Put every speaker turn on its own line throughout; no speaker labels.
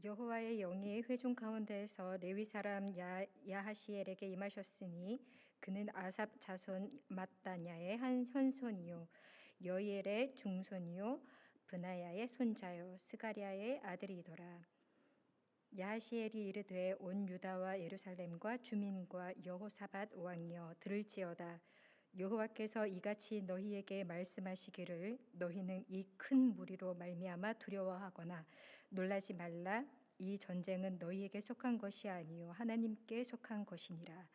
여호와의 영이 회중 가운데에서 레위 사람 야하시엘에게 임하셨으니 그는 아삽 자손 mat다냐의 한 현손이요 여이엘의 중손이요 브나야의 손자요 스가랴의 아들이더라. 야하시엘이 이르되 온 유다와 예루살렘과 주민과 여호사밧 왕이여 들을지어다. 여호와께서 이같이 너희에게 말씀하시기를 너희는 이 큰 무리로 말미암아 두려워하거나 놀라지 말라. 이 전쟁은 너희에게 속한 것이 아니요 하나님께 속한 것이니라.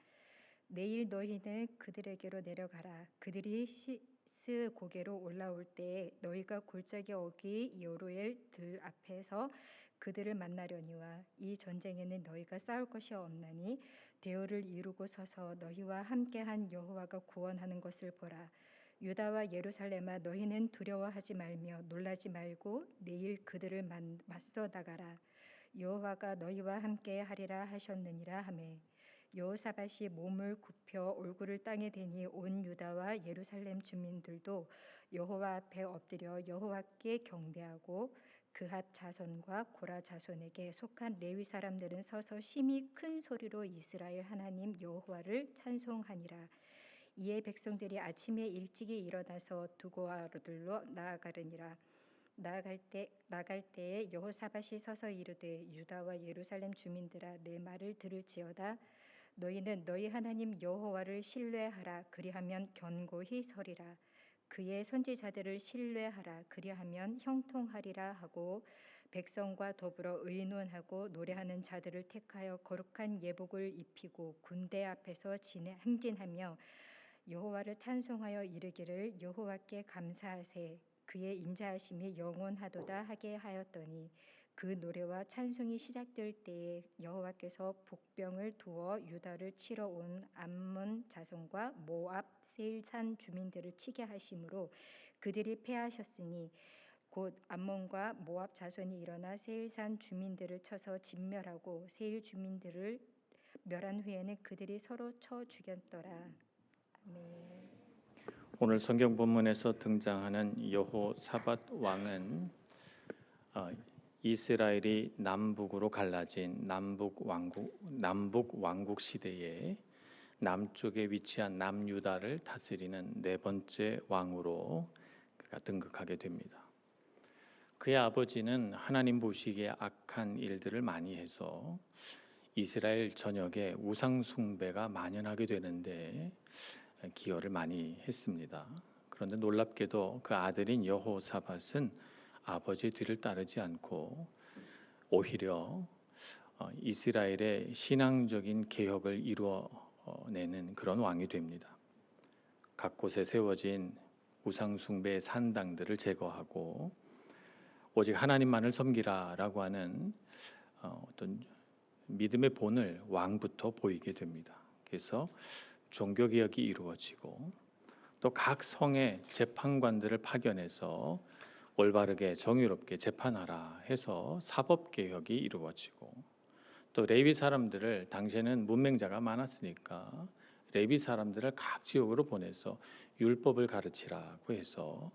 내일 너희는 그들에게로 내려가라. 그들이 시스 고개로 올라올 때에 너희가 골짜기 어귀 요루엘 들 앞에서 그들을 만나려니와 이 전쟁에는 너희가 싸울 것이 없나니 대오를 이루고 서서 너희와 함께한 여호와가 구원하는 것을 보라. 유다와 예루살렘아 너희는 두려워하지 말며 놀라지 말고 내일 그들을 맞서 나가라. 여호와가 너희와 함께 하리라 하셨느니라 하매 여호사밧이 몸을 굽혀 얼굴을 땅에 대니 온 유다와 예루살렘 주민들도 여호와 앞에 엎드려 여호와께 경배하고 그핫 자손과 고라 자손에게 속한 레위 사람들은 서서 심히 큰 소리로 이스라엘 하나님 여호와를 찬송하니라. 이에 백성들이 아침에 일찍이 일어나서 두고아들로 나아가르니라. 나갈 때에 여호사밧이 서서 이르되 유다와 예루살렘 주민들아 내 말을 들을지어다. 너희는 너희 하나님 여호와를 신뢰하라. 그리하면 견고히 서리라. 그의 선지자들을 신뢰하라. 그리하면 형통하리라 하고 백성과 더불어 의논하고 노래하는 자들을 택하여 거룩한 예복을 입히고 군대 앞에서 행진하며 여호와를 찬송하여 이르기를 여호와께 감사하세. 그의 인자하심이 영원하도다 하게 하였더니 그 노래와 찬송이 시작될 때에 여호와께서 복병을 두어 유다를 치러 온 암몬 자손과 모압 세일산 주민들을 치게 하심으로 그들이 패하셨으니 곧 암몬과 모압 자손이 일어나 세일산 주민들을 쳐서 진멸하고 세일 주민들을 멸한 후에는 그들이 서로 쳐 죽였더라. 아멘.
오늘 성경 본문에서 등장하는 여호사밧 왕은 이스라엘이 남북으로 갈라진 남북 왕국 시대에 남쪽에 위치한 남유다를 다스리는 네 번째 왕으로 그가 등극하게 됩니다. 그의 아버지는 하나님 보시기에 악한 일들을 많이 해서 이스라엘 전역에 우상 숭배가 만연하게 되는데 기여를 많이 했습니다. 그런데 놀랍게도 그 아들인 여호사밧은 아버지의 뒤를 따르지 않고 오히려 이스라엘의 신앙적인 개혁을 이루어내는 그런 왕이 됩니다. 각 곳에 세워진 우상 숭배의 산당들을 제거하고 오직 하나님만을 섬기라라고 하는 어떤 믿음의 본을 왕부터 보이게 됩니다. 그래서 종교개혁이 이루어지고 또 각 성의 재판관들을 파견해서 올바르게 정의롭게 재판하라 해서 사법개혁이 이루어지고 또 레위 사람들을 당시에는 문맹자가 많았으니까 레위 사람들을 각 지역으로 보내서 율법을 가르치라고 해서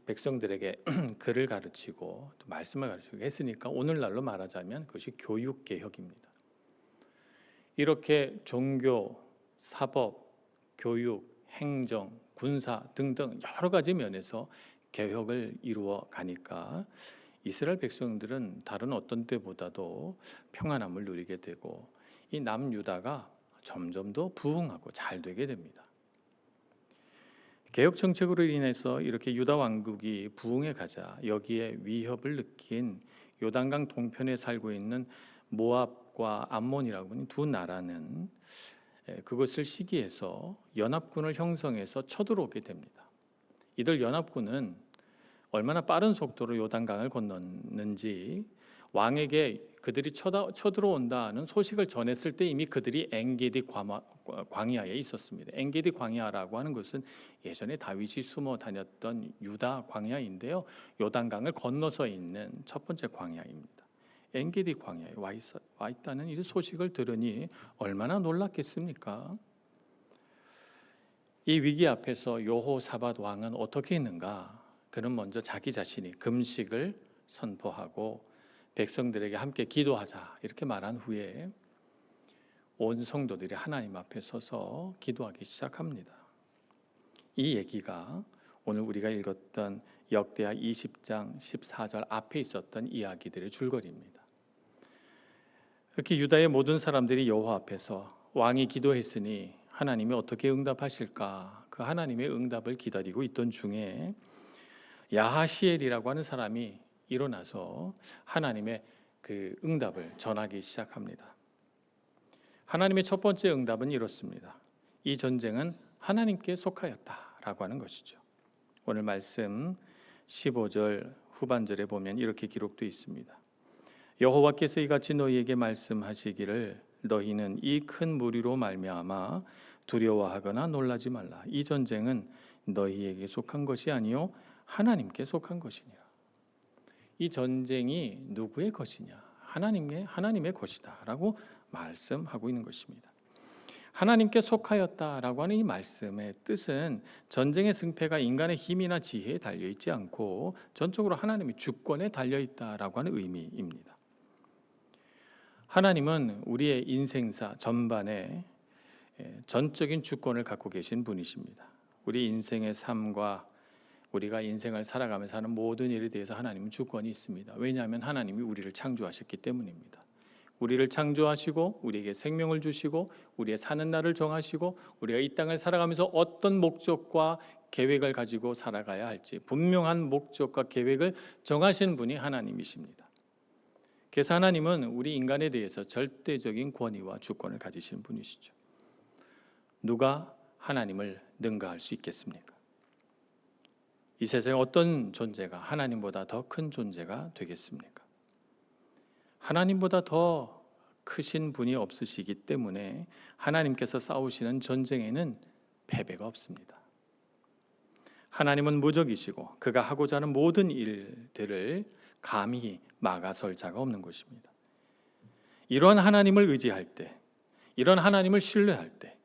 백성들에게 글을 가르치고 또 말씀을 가르치고 했으니까 오늘날로 말하자면 그것이 교육개혁입니다. 이렇게 종교, 사법, 교육, 행정, 군사 등등 여러 가지 면에서 개혁을 이루어 가니까 이스라엘 백성들은 다른 어떤 때보다도 평안함을 누리게 되고 이 남유다가 점점 더 부흥하고 잘 되게 됩니다. 개혁 정책으로 인해서 이렇게 유다 왕국이 부흥해 가자 여기에 위협을 느낀 요단강 동편에 살고 있는 모압과 암몬이라고 하는 두 나라는 그것을 시기해서 연합군을 형성해서 쳐들어오게 됩니다. 이들 연합군은 얼마나 빠른 속도로 요단강을 건넜는지 왕에게 그들이 쳐들어온다는 소식을 전했을 때 이미 그들이 엔게디 광야에 있었습니다. 엔게디 광야라고 하는 것은 예전에 다윗이 숨어 다녔던 유다 광야인데요. 요단강을 건너서 있는 첫 번째 광야입니다. 엔게디 광야에 와 있다는 이 소식을 들으니 얼마나 놀랐겠습니까? 이 위기 앞에서 여호사밧 왕은 어떻게 했는가? 그는 먼저 자기 자신이 금식을 선포하고 백성들에게 함께 기도하자 이렇게 말한 후에 온 성도들이 하나님 앞에 서서 기도하기 시작합니다. 이 얘기가 오늘 우리가 읽었던 역대하 20장 14절 앞에 있었던 이야기들의 줄거리입니다. 이렇게 유다의 모든 사람들이 여호와 앞에서 왕이 기도했으니 하나님이 어떻게 응답하실까 그 하나님의 응답을 기다리고 있던 중에 야하시엘이라고 하는 사람이 일어나서 하나님의 그 응답을 전하기 시작합니다. 하나님의 첫 번째 응답은 이렇습니다. 이 전쟁은 하나님께 속하였다라고 하는 것이죠. 오늘 말씀 15절 후반절에 보면 이렇게 기록되어 있습니다. 여호와께서 이같이 너희에게 말씀하시기를 너희는 이 큰 무리로 말미암아 두려워하거나 놀라지 말라. 이 전쟁은 너희에게 속한 것이 아니요 하나님께 속한 것이니라. 이 전쟁이 누구의 것이냐? 하나님의 것이다라고 말씀하고 있는 것입니다. 하나님께 속하였다라고 하는 이 말씀의 뜻은 전쟁의 승패가 인간의 힘이나 지혜에 달려 있지 않고 전적으로 하나님의 주권에 달려 있다라고 하는 의미입니다. 하나님은 우리의 인생사 전반에 전적인 주권을 갖고 계신 분이십니다. 우리 인생의 삶과 우리가 인생을 살아가면서 하는 모든 일에 대해서 하나님은 주권이 있습니다. 왜냐하면 하나님이 우리를 창조하셨기 때문입니다. 우리를 창조하시고 우리에게 생명을 주시고 우리의 사는 날을 정하시고 우리가 이 땅을 살아가면서 어떤 목적과 계획을 가지고 살아가야 할지 분명한 목적과 계획을 정하신 분이 하나님이십니다. 그래서 하나님은 우리 인간에 대해서 절대적인 권위와 주권을 가지신 분이시죠. 누가 하나님을 능가할 수 있겠습니까? 이 세상에 어떤 존재가 하나님보다 더 큰 존재가 되겠습니까? 하나님보다 더 크신 분이 없으시기 때문에 하나님께서 싸우시는 전쟁에는 패배가 없습니다. 하나님은 무적이시고 그가 하고자 하는 모든 일들을 감히 막아설 자가 없는 것입니다. 이런 하나님을 의지할 때, 이런 하나님을 신뢰할 때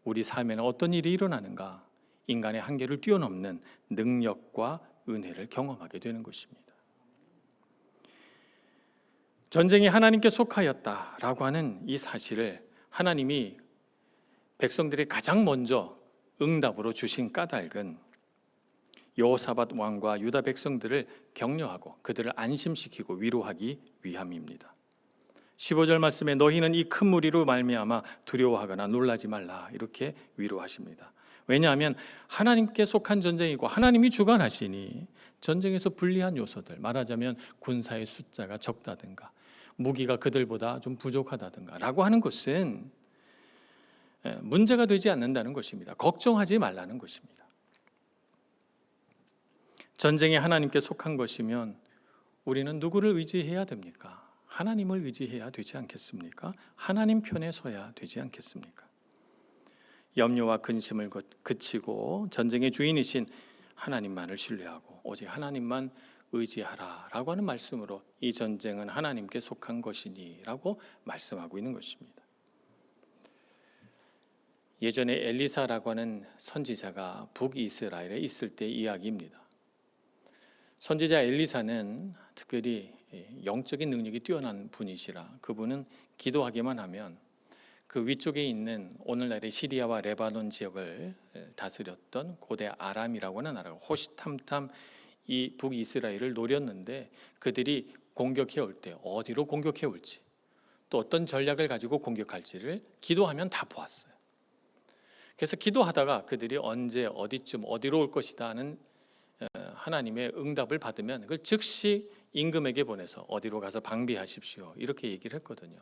우리 삶에는 어떤 일이 일어나는가? 인간의 한계를 뛰어넘는 능력과 은혜를 경험하게 되는 것입니다. 전쟁이 하나님께 속하였다라고 하는 이 사실을 하나님이 백성들이 가장 먼저 응답으로 주신 까닭은 여호사밧 왕과 유다 백성들을 격려하고 그들을 안심시키고 위로하기 위함입니다. 15절 말씀에 너희는 이 큰 무리로 말미암아 두려워하거나 놀라지 말라 이렇게 위로하십니다. 왜냐하면 하나님께 속한 전쟁이고 하나님이 주관하시니 전쟁에서 불리한 요소들, 말하자면 군사의 숫자가 적다든가 무기가 그들보다 좀 부족하다든가 라고 하는 것은 문제가 되지 않는다는 것입니다. 걱정하지 말라는 것입니다. 전쟁이 하나님께 속한 것이면 우리는 누구를 의지해야 됩니까? 하나님을 의지해야 되지 않겠습니까? 하나님 편에 서야 되지 않겠습니까? 염려와 근심을 그치고 전쟁의 주인이신 하나님만을 신뢰하고 오직 하나님만 의지하라라고 하는 말씀으로 이 전쟁은 하나님께 속한 것이니라고 말씀하고 있는 것입니다. 예전에 엘리사라고 하는 선지자가 북이스라엘에 있을 때 이야기입니다. 선지자 엘리사는 특별히 영적인 능력이 뛰어난 분이시라 그분은 기도하기만 하면 그 위쪽에 있는 오늘날의 시리아와 레바논 지역을 다스렸던 고대 아람이라고 하는 나라가 호시탐탐 이 북이스라엘을 노렸는데 그들이 공격해 올 때 어디로 공격해 올지 또 어떤 전략을 가지고 공격할지를 기도하면 다 보았어요. 그래서 기도하다가 그들이 언제 어디쯤 어디로 올 것이다 하는 하나님의 응답을 받으면 그걸 즉시 임금에게 보내서 어디로 가서 방비하십시오 이렇게 얘기를 했거든요.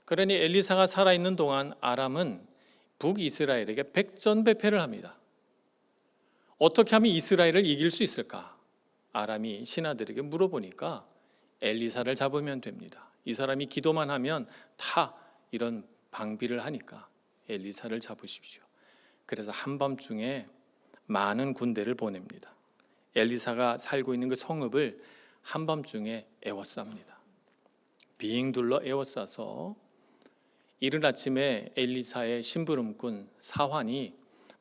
그러니 엘리사가 살아있는 동안 아람은 북이스라엘에게 백전백패를 합니다. 어떻게 하면 이스라엘을 이길 수 있을까? 아람이 신하들에게 물어보니까 엘리사를 잡으면 됩니다. 이 사람이 기도만 하면 다 이런 방비를 하니까 엘리사를 잡으십시오. 그래서 한밤중에 많은 군대를 보냅니다. 엘리사가 살고 있는 그 성읍을 한밤중에 에워쌉니다. 빙 둘러 에워싸서 이른 아침에 엘리사의 심부름꾼 사환이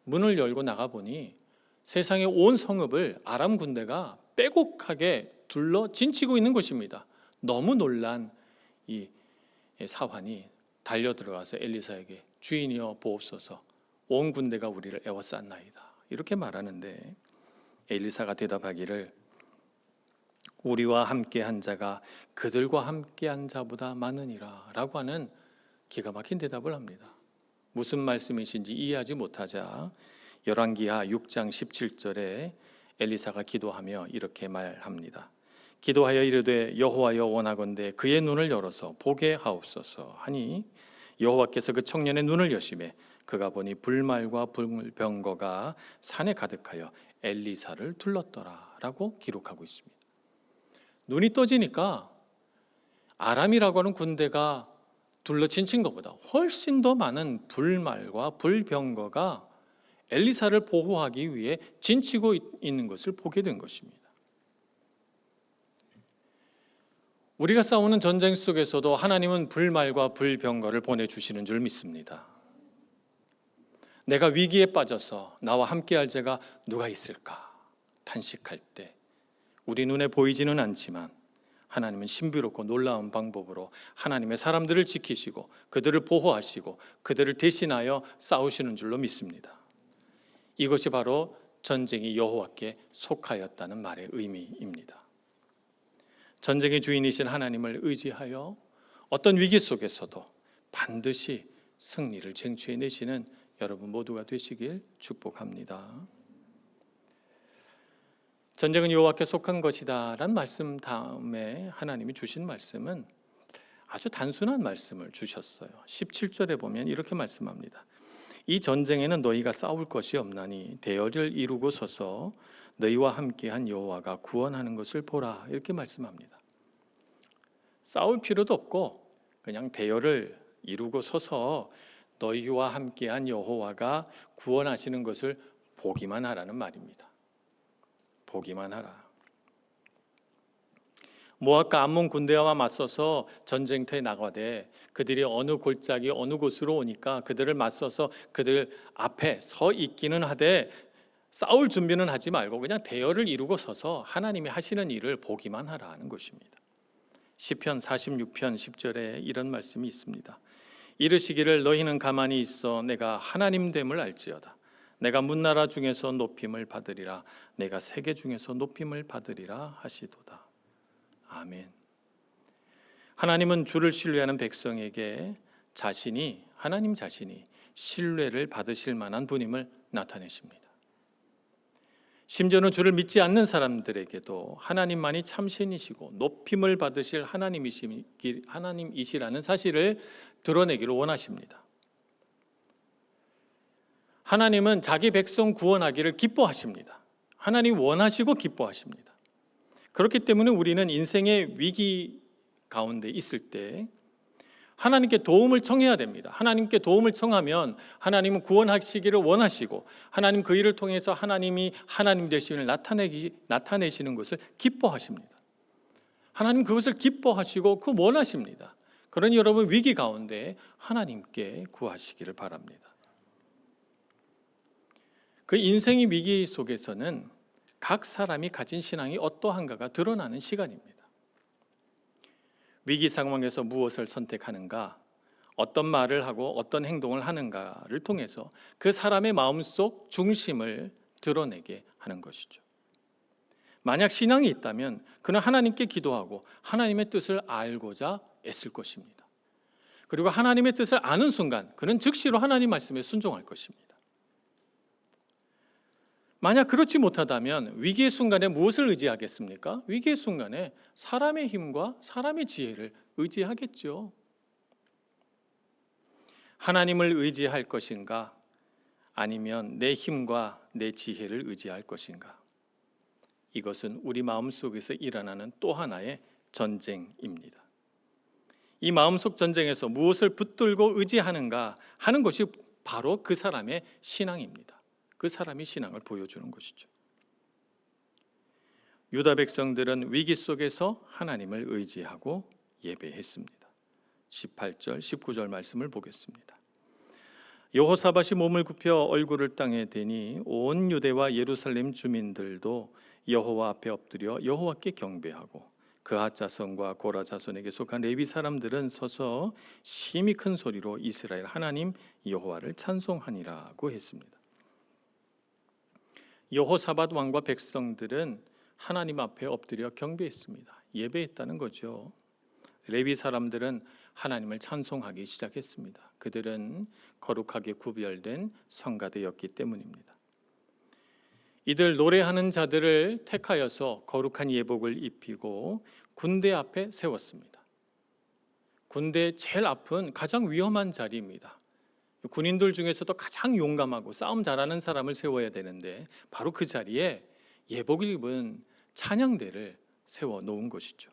문을 열고 나가보니 세상의 온 성읍을 아람 군대가 빼곡하게 둘러 진치고 있는 것입니다. 너무 놀란 이 사환이 달려 들어가서 엘리사에게 주인이여 보옵소서, 온 군대가 우리를 애워쌌나이다 이렇게 말하는데, 엘리사가 대답하기를 우리와 함께한 자가 그들과 함께한 자보다 많으니라 라고 하는 기가 막힌 대답을 합니다. 무슨 말씀이신지 이해하지 못하자 열왕기하 6장 17절에 엘리사가 기도하며 이렇게 말합니다. 기도하여 이르되 여호와여 원하건대 그의 눈을 열어서 보게 하옵소서 하니 여호와께서 그 청년의 눈을 여시매 그가 보니 불말과 불병거가 산에 가득하여 엘리사를 둘렀더라 라고 기록하고 있습니다. 눈이 떠지니까 아람이라고 하는 군대가 둘러친친 것보다 훨씬 더 많은 불말과 불병거가 엘리사를 보호하기 위해 진치고 있는 것을 보게 된 것입니다. 우리가 싸우는 전쟁 속에서도 하나님은 불말과 불병거를 보내주시는 줄 믿습니다. 내가 위기에 빠져서 나와 함께할 자가 누가 있을까 탄식할 때 우리 눈에 보이지는 않지만 하나님은 신비롭고 놀라운 방법으로 하나님의 사람들을 지키시고 그들을 보호하시고 그들을 대신하여 싸우시는 줄로 믿습니다. 이것이 바로 전쟁이 여호와께 속하였다는 말의 의미입니다. 전쟁의 주인이신 하나님을 의지하여 어떤 위기 속에서도 반드시 승리를 쟁취해내시는 여러분 모두가 되시길 축복합니다. 전쟁은 여호와께 속한 것이다 라는 말씀 다음에 하나님이 주신 말씀은 아주 단순한 말씀을 주셨어요. 17절에 보면 이렇게 말씀합니다. 이 전쟁에는 너희가 싸울 것이 없나니 대열을 이루고 서서 너희와 함께한 여호와가 구원하는 것을 보라 이렇게 말씀합니다. 싸울 필요도 없고 그냥 대열을 이루고 서서 너희와 함께한 여호와가 구원하시는 것을 보기만 하라는 말입니다. 보기만 하라. 모압과 암몬 군대와 맞서서 전쟁터에 나가되 그들이 어느 골짜기 어느 곳으로 오니까 그들을 맞서서 그들 앞에 서 있기는 하되 싸울 준비는 하지 말고 그냥 대열을 이루고 서서 하나님이 하시는 일을 보기만 하라는 것입니다. 시편 46편 10절에 이런 말씀이 있습니다. 이르시기를 너희는 가만히 있어 내가 하나님 됨을 알지어다. 내가 문나라 중에서 높임을 받으리라. 내가 세계 중에서 높임을 받으리라 하시도다. 아멘. 하나님은 주를 신뢰하는 백성에게 하나님 자신이 신뢰를 받으실 만한 분임을 나타내십니다. 심지어는 주를 믿지 않는 사람들에게도 하나님만이 참신이시고 높임을 받으실 하나님이시라는 사실을 드러내기를 원하십니다. 하나님은 자기 백성 구원하기를 기뻐하십니다. 하나님 원하시고 기뻐하십니다. 그렇기 때문에 우리는 인생의 위기 가운데 있을 때 하나님께 도움을 청해야 됩니다. 하나님께 도움을 청하면 하나님은 구원하시기를 원하시고 하나님 그 일을 통해서 하나님이 하나님 되심을 나타내시는 것을 기뻐하십니다. 하나님 그것을 기뻐하시고 그 원하십니다. 그러니 여러분 위기 가운데 하나님께 구하시기를 바랍니다. 그 인생의 위기 속에서는 각 사람이 가진 신앙이 어떠한가가 드러나는 시간입니다. 위기 상황에서 무엇을 선택하는가, 어떤 말을 하고 어떤 행동을 하는가를 통해서 그 사람의 마음속 중심을 드러내게 하는 것이죠. 만약 신앙이 있다면 그는 하나님께 기도하고 하나님의 뜻을 알고자 애쓸 것입니다. 그리고 하나님의 뜻을 아는 순간 그는 즉시로 하나님 말씀에 순종할 것입니다. 만약 그렇지 못하다면 위기의 순간에 무엇을 의지하겠습니까? 위기의 순간에 사람의 힘과 사람의 지혜를 의지하겠죠. 하나님을 의지할 것인가? 아니면 내 힘과 내 지혜를 의지할 것인가? 이것은 우리 마음속에서 일어나는 또 하나의 전쟁입니다. 이 마음속 전쟁에서 무엇을 붙들고 의지하는가 하는 것이 바로 그 사람의 신앙입니다. 그 사람이 신앙을 보여주는 것이죠. 유다 백성들은 위기 속에서 하나님을 의지하고 예배했습니다. 18절, 19절 말씀을 보겠습니다. 여호사밧이 몸을 굽혀 얼굴을 땅에 대니 온 유대와 예루살렘 주민들도 여호와 앞에 엎드려 여호와께 경배하고 그핫 자손과 고라 자손에게 속한 레위 사람들은 서서 심히 큰 소리로 이스라엘 하나님 여호와를 찬송하니라고 했습니다. 여호사밧 왕과 백성들은 하나님 앞에 엎드려 경배했습니다. 예배했다는 거죠. 레위 사람들은 하나님을 찬송하기 시작했습니다. 그들은 거룩하게 구별된 성가대였기 때문입니다. 이들 노래하는 자들을 택하여서 거룩한 예복을 입히고 군대 앞에 세웠습니다. 군대 제일 앞은 가장 위험한 자리입니다. 군인들 중에서도 가장 용감하고 싸움 잘하는 사람을 세워야 되는데 바로 그 자리에 예복을 입은 찬양대를 세워 놓은 것이죠.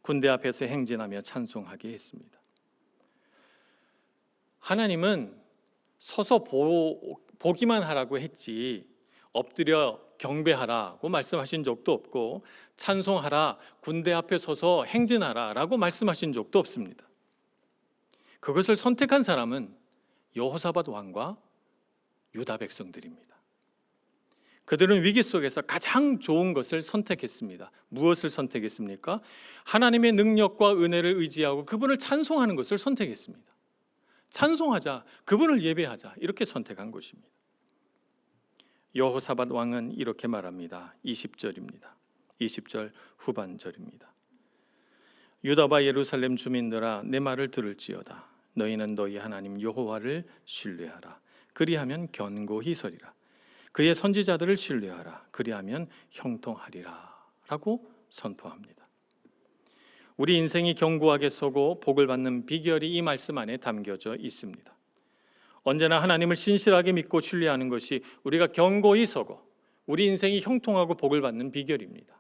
군대 앞에서 행진하며 찬송하게 했습니다. 하나님은 서서 보기만 하라고 했지 엎드려 경배하라고 말씀하신 적도 없고 찬송하라, 군대 앞에 서서 행진하라 라고 말씀하신 적도 없습니다. 그것을 선택한 사람은 여호사밧 왕과 유다 백성들입니다. 그들은 위기 속에서 가장 좋은 것을 선택했습니다. 무엇을 선택했습니까? 하나님의 능력과 은혜를 의지하고 그분을 찬송하는 것을 선택했습니다. 찬송하자, 그분을 예배하자, 이렇게 선택한 것입니다. 여호사밧 왕은 이렇게 말합니다. 20절입니다. 20절 후반절입니다. 유다와 예루살렘 주민들아, 내 말을 들을지어다. 너희는 너희 하나님 여호와를 신뢰하라. 그리하면 견고히 서리라. 그의 선지자들을 신뢰하라. 그리하면 형통하리라 라고 선포합니다. 우리 인생이 견고하게 서고 복을 받는 비결이 이 말씀 안에 담겨져 있습니다. 언제나 하나님을 신실하게 믿고 신뢰하는 것이 우리가 견고히 서고 우리 인생이 형통하고 복을 받는 비결입니다.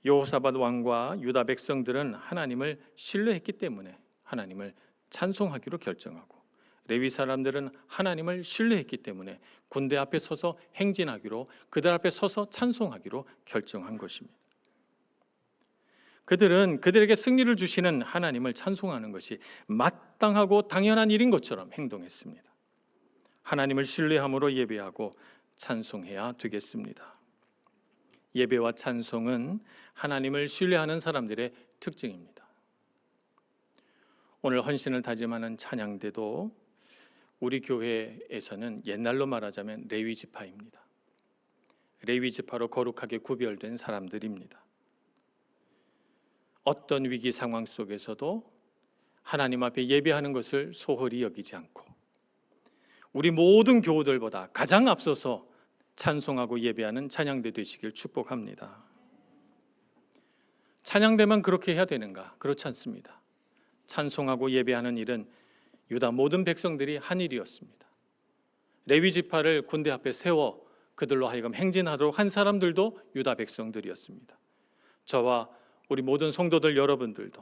여호사밧 왕과 유다 백성들은 하나님을 신뢰했기 때문에 하나님을 찬송하기로 결정하고, 레위 사람들은 하나님을 신뢰했기 때문에 군대 앞에 서서 행진하기로, 그들 앞에 서서 찬송하기로 결정한 것입니다. 그들은 그들에게 승리를 주시는 하나님을 찬송하는 것이 마땅하고 당연한 일인 것처럼 행동했습니다. 하나님을 신뢰함으로 예배하고 찬송해야 되겠습니다. 예배와 찬송은 하나님을 신뢰하는 사람들의 특징입니다. 오늘 헌신을 다짐하는 찬양대도 우리 교회에서는 옛날로 말하자면 레위 지파입니다. 레위 지파로 거룩하게 구별된 사람들입니다. 어떤 위기 상황 속에서도 하나님 앞에 예배하는 것을 소홀히 여기지 않고 우리 모든 교우들보다 가장 앞서서 찬송하고 예배하는 찬양대 되시길 축복합니다. 찬양대만 그렇게 해야 되는가? 그렇지 않습니다. 찬송하고 예배하는 일은 유다 모든 백성들이 한 일이었습니다. 레위 지파를 군대 앞에 세워 그들로 하여금 행진하도록 한 사람들도 유다 백성들이었습니다. 저와 우리 모든 성도들 여러분들도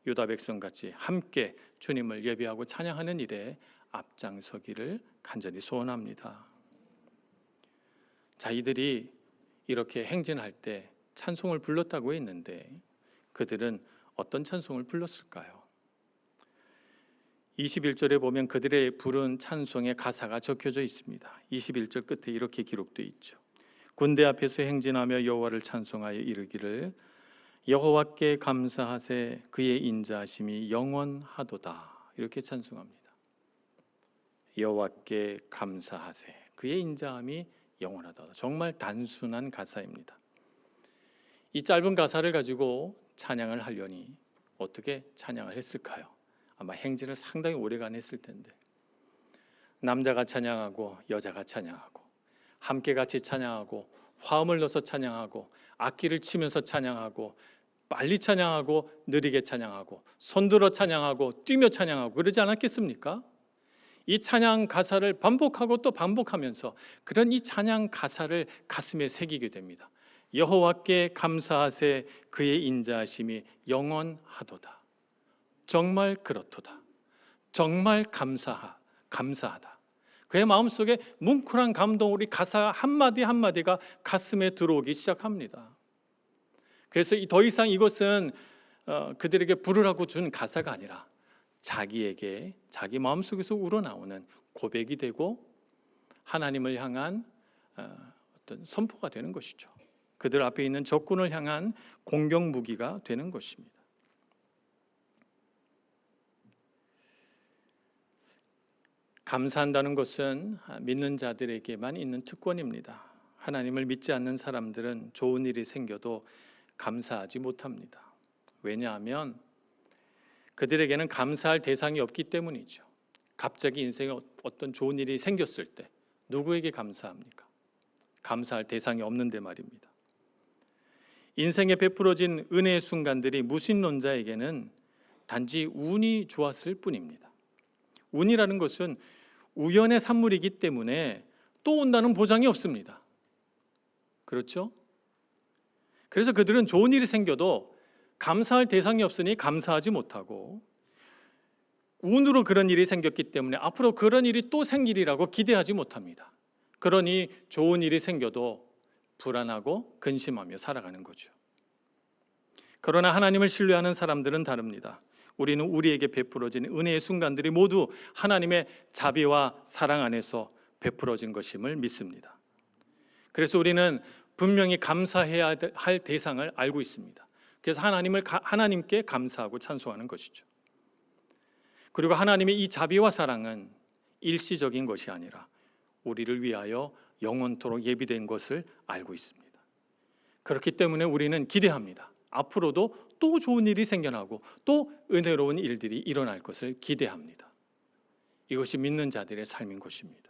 유다 백성같이 함께 주님을 예배하고 찬양하는 일에 앞장서기를 간절히 소원합니다. 자, 이들이 이렇게 행진할 때 찬송을 불렀다고 했는데 그들은 어떤 찬송을 불렀을까요? 21절에 보면 그들의 부른 찬송의 가사가 적혀져 있습니다. 21절 끝에 이렇게 기록되어 있죠. 군대 앞에서 행진하며 여호와를 찬송하여 이르기를 여호와께 감사하세 그의 인자하심이 영원하도다. 이렇게 찬송합니다. 여호와께 감사하세 그의 인자함이 영원하도다. 정말 단순한 가사입니다. 이 짧은 가사를 가지고 찬양을 하려니 어떻게 찬양을 했을까요? 아마 행진을 상당히 오래간 했을 텐데 남자가 찬양하고 여자가 찬양하고 함께 같이 찬양하고 화음을 넣어서 찬양하고 악기를 치면서 찬양하고 빨리 찬양하고 느리게 찬양하고 손들어 찬양하고 뛰며 찬양하고 그러지 않았겠습니까? 이 찬양 가사를 반복하고 또 반복하면서 그런 이 찬양 가사를 가슴에 새기게 됩니다. 여호와께 감사하세 그의 인자하심이 영원하도다. 정말 그렇도다. 정말 감사하다. 그의 마음속에 뭉클한 감동, 우리 가사 한마디 한마디가 가슴에 들어오기 시작합니다. 그래서 더 이상 이것은 그들에게 부르라고 준 가사가 아니라 자기에게 자기 마음속에서 우러나오는 고백이 되고 하나님을 향한 어떤 선포가 되는 것이죠. 그들 앞에 있는 적군을 향한 공격 무기가 되는 것입니다. 감사한다는 것은 믿는 자들에게만 있는 특권입니다. 하나님을 믿지 않는 사람들은 좋은 일이 생겨도 감사하지 못합니다. 왜냐하면 그들에게는 감사할 대상이 없기 때문이죠. 갑자기 인생에 어떤 좋은 일이 생겼을 때 누구에게 감사합니까? 감사할 대상이 없는데 말입니다. 인생에 베풀어진 은혜의 순간들이 무신론자에게는 단지 운이 좋았을 뿐입니다. 운이라는 것은 우연의 산물이기 때문에 또 온다는 보장이 없습니다. 그렇죠? 그래서 그들은 좋은 일이 생겨도 감사할 대상이 없으니 감사하지 못하고, 운으로 그런 일이 생겼기 때문에 앞으로 그런 일이 또 생기리라고 기대하지 못합니다. 그러니 좋은 일이 생겨도 불안하고 근심하며 살아가는 거죠. 그러나 하나님을 신뢰하는 사람들은 다릅니다. 우리는 우리에게 베풀어진 은혜의 순간들이 모두 하나님의 자비와 사랑 안에서 베풀어진 것임을 믿습니다. 그래서 우리는 분명히 감사해야 할 대상을 알고 있습니다. 그래서 하나님께 감사하고 찬송하는 것이죠. 그리고 하나님의 이 자비와 사랑은 일시적인 것이 아니라 우리를 위하여 영원토록 예비된 것을 알고 있습니다. 그렇기 때문에 우리는 기대합니다. 앞으로도 또 좋은 일이 생겨나고 또 은혜로운 일들이 일어날 것을 기대합니다. 이것이 믿는 자들의 삶인 것입니다.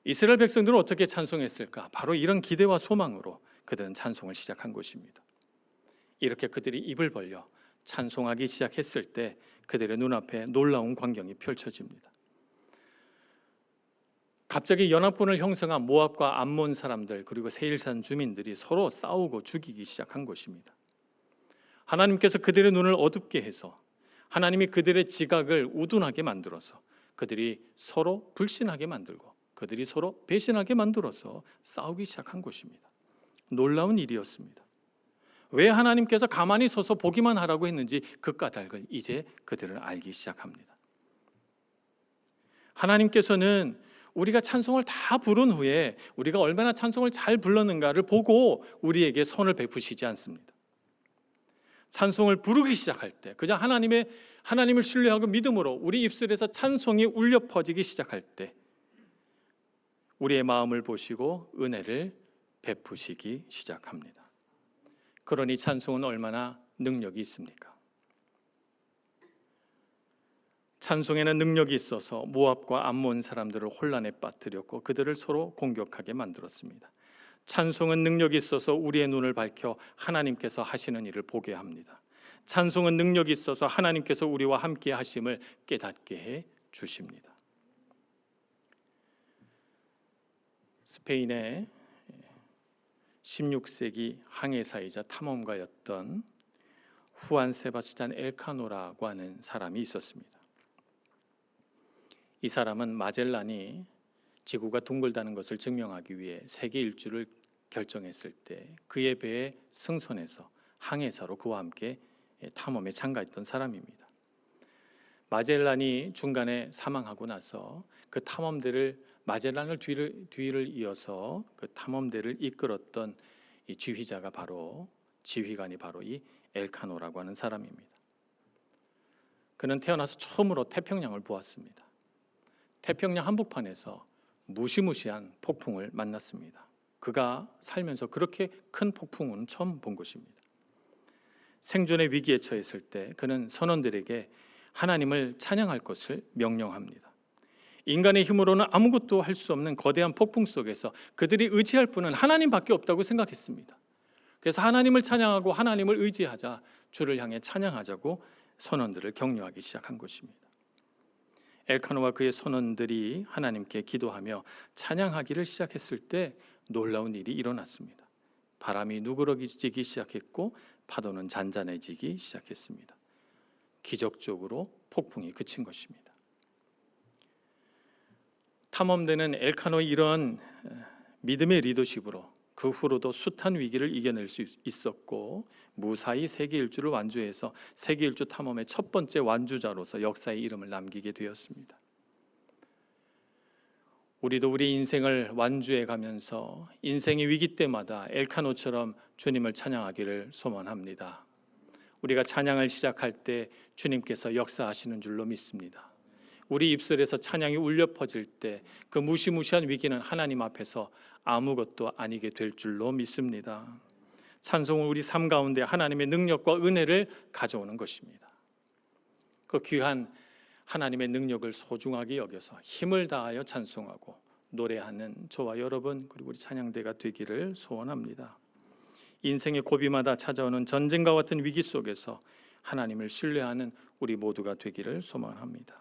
이스라엘 백성들은 어떻게 찬송했을까? 바로 이런 기대와 소망으로 그들은 찬송을 시작한 것입니다. 이렇게 그들이 입을 벌려 찬송하기 시작했을 때 그들의 눈앞에 놀라운 광경이 펼쳐집니다. 갑자기 연합군을 형성한 모압과 암몬 사람들, 그리고 세일산 주민들이 서로 싸우고 죽이기 시작한 것입니다. 하나님께서 그들의 눈을 어둡게 해서 하나님이 그들의 지각을 우둔하게 만들어서 그들이 서로 불신하게 만들고 그들이 서로 배신하게 만들어서 싸우기 시작한 것입니다. 놀라운 일이었습니다. 왜 하나님께서 가만히 서서 보기만 하라고 했는지 그 까닭을 이제 그들은 알기 시작합니다. 하나님께서는 우리가 찬송을 다 부른 후에 우리가 얼마나 찬송을 잘 불렀는가를 보고 우리에게 선을 베푸시지 않습니다. 찬송을 부르기 시작할 때, 그저 하나님을 신뢰하고 믿음으로 우리 입술에서 찬송이 울려 퍼지기 시작할 때 우리의 마음을 보시고 은혜를 베푸시기 시작합니다. 그러니 찬송은 얼마나 능력이 있습니까? 찬송에는 능력이 있어서 모압과 암몬 사람들을 혼란에 빠뜨렸고 그들을 서로 공격하게 만들었습니다. 찬송은 능력이 있어서 우리의 눈을 밝혀 하나님께서 하시는 일을 보게 합니다. 찬송은 능력이 있어서 하나님께서 우리와 함께 하심을 깨닫게 해 주십니다. 스페인의 16세기 항해사이자 탐험가였던 후안 세바스찬 엘카노라고 하는 사람이 있었습니다. 이 사람은 마젤란이 지구가 둥글다는 것을 증명하기 위해 세계 일주를 결정했을 때 그의 배에 승선해서 항해사로 그와 함께 탐험에 참가했던 사람입니다. 마젤란이 중간에 사망하고 나서 그 탐험대를 마젤란을 뒤를 이어서 그 탐험대를 이끌었던 이 지휘관이 바로 이 엘카노라고 하는 사람입니다. 그는 태어나서 처음으로 태평양을 보았습니다. 태평양 한복판에서 무시무시한 폭풍을 만났습니다. 그가 살면서 그렇게 큰 폭풍은 처음 본 것입니다. 생존의 위기에 처했을 때 그는 선원들에게 하나님을 찬양할 것을 명령합니다. 인간의 힘으로는 아무것도 할 수 없는 거대한 폭풍 속에서 그들이 의지할 분은 하나님밖에 없다고 생각했습니다. 그래서 하나님을 찬양하고 하나님을 의지하자, 주를 향해 찬양하자고 선원들을 격려하기 시작한 것입니다. 엘카노와 그의 선원들이 하나님께 기도하며 찬양하기를 시작했을 때 놀라운 일이 일어났습니다. 바람이 누그러지기 시작했고 파도는 잔잔해지기 시작했습니다. 기적적으로 폭풍이 그친 것입니다. 탐험대는 엘카노의 이런 믿음의 리더십으로 그 후로도 숱한 위기를 이겨낼 수 있었고 무사히 세계 일주를 완주해서 세계 일주 탐험의 첫 번째 완주자로서 역사의 이름을 남기게 되었습니다. 우리도 우리 인생을 완주해 가면서 인생의 위기 때마다 엘카노처럼 주님을 찬양하기를 소원합니다. 우리가 찬양을 시작할 때 주님께서 역사하시는 줄로 믿습니다. 우리 입술에서 찬양이 울려 퍼질 때 그 무시무시한 위기는 하나님 앞에서 아무것도 아니게 될 줄로 믿습니다. 찬송은 우리 삶 가운데 하나님의 능력과 은혜를 가져오는 것입니다. 그 귀한 하나님의 능력을 소중하게 여겨서 힘을 다하여 찬송하고 노래하는 저와 여러분 그리고 우리 찬양대가 되기를 소원합니다. 인생의 고비마다 찾아오는 전쟁과 같은 위기 속에서 하나님을 신뢰하는 우리 모두가 되기를 소망합니다.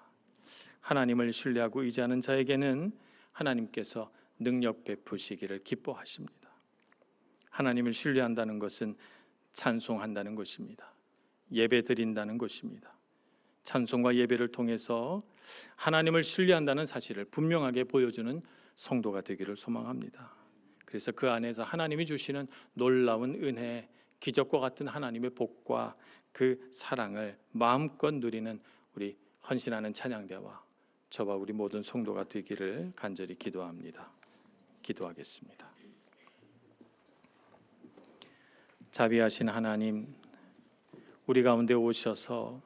하나님을 신뢰하고 의지하는 자에게는 하나님께서 능력 베푸시기를 기뻐하십니다. 하나님을 신뢰한다는 것은 찬송한다는 것입니다. 예배 드린다는 것입니다. 찬송과 예배를 통해서 하나님을 신뢰한다는 사실을 분명하게 보여주는 성도가 되기를 소망합니다. 그래서 그 안에서 하나님이 주시는 놀라운 은혜, 기적과 같은 하나님의 복과 그 사랑을 마음껏 누리는 우리 헌신하는 찬양대와 저와 우리 모든 성도가 되기를 간절히 기도합니다. 기도하겠습니다. 자비하신 하나님, 우리 가운데 오셔서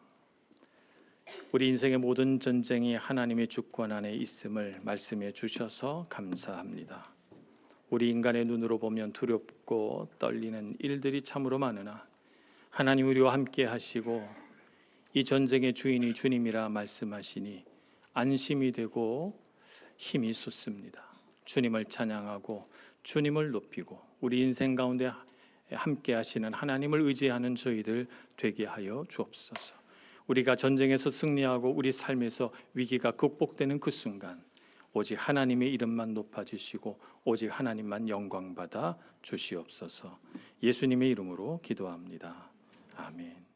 우리 인생의 모든 전쟁이 하나님의 주권 안에 있음을 말씀해 주셔서 감사합니다. 우리 인간의 눈으로 보면 두렵고 떨리는 일들이 참으로 많으나 하나님 우리와 함께 하시고 이 전쟁의 주인이 주님이라 말씀하시니 안심이 되고 힘이 솟습니다. 주님을 찬양하고 주님을 높이고 우리 인생 가운데 함께 하시는 하나님을 의지하는 저희들 되게 하여 주옵소서. 우리가 전쟁에서 승리하고 우리 삶에서 위기가 극복되는 그 순간 오직 하나님의 이름만 높아지시고 오직 하나님만 영광받아 주시옵소서. 예수님의 이름으로 기도합니다. 아멘.